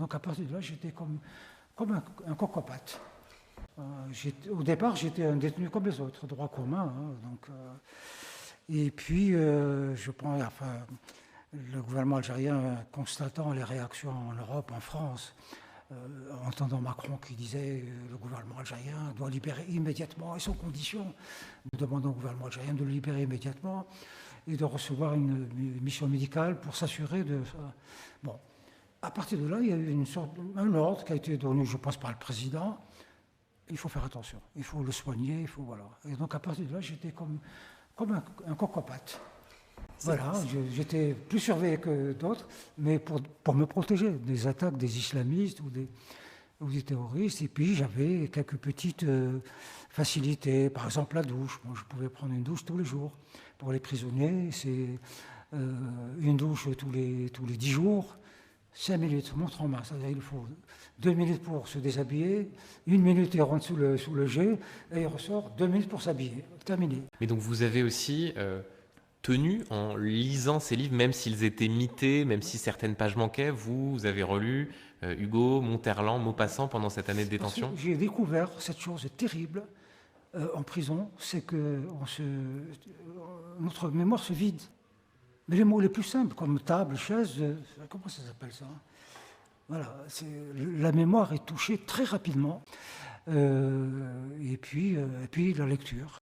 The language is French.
donc à partir de là, j'étais comme un coq-à-pattes. Au départ, j'étais un détenu comme les autres, droit commun. Et puis, je prends, enfin, le gouvernement algérien, constatant les réactions en Europe, en France, entendant Macron qui disait le gouvernement algérien doit libérer immédiatement, et sans condition, nous demandons au gouvernement algérien de le libérer immédiatement et de recevoir une mission médicale pour s'assurer de ça. Bon, à partir de là, il y a eu un ordre qui a été donné, je pense, par le président. Il faut faire attention, il faut le soigner, voilà. Et donc à partir de là, j'étais comme un coq-à-pattes. Voilà, j'étais plus surveillé que d'autres, mais pour me protéger des attaques des islamistes ou des terroristes. Et puis j'avais quelques petites facilités, par exemple la douche. Moi, je pouvais prendre une douche tous les jours. Pour les prisonniers, c'est une douche tous les 10 jours, 5 minutes, montre en main. C'est-à-dire il faut 2 minutes pour se déshabiller, 1 minute il rentre sous le jet, et il ressort 2 minutes pour s'habiller. Terminé. Mais donc vous avez aussi tenu en lisant ces livres, même s'ils étaient mités, même si certaines pages manquaient, vous avez relu Hugo, Monterland, Maupassant pendant cette année de détention? J'ai découvert cette chose terrible en prison, c'est que notre mémoire se vide. Mais les mots les plus simples, comme table, chaise, comment ça s'appelle ça? Voilà, la mémoire est touchée très rapidement. Et puis la lecture.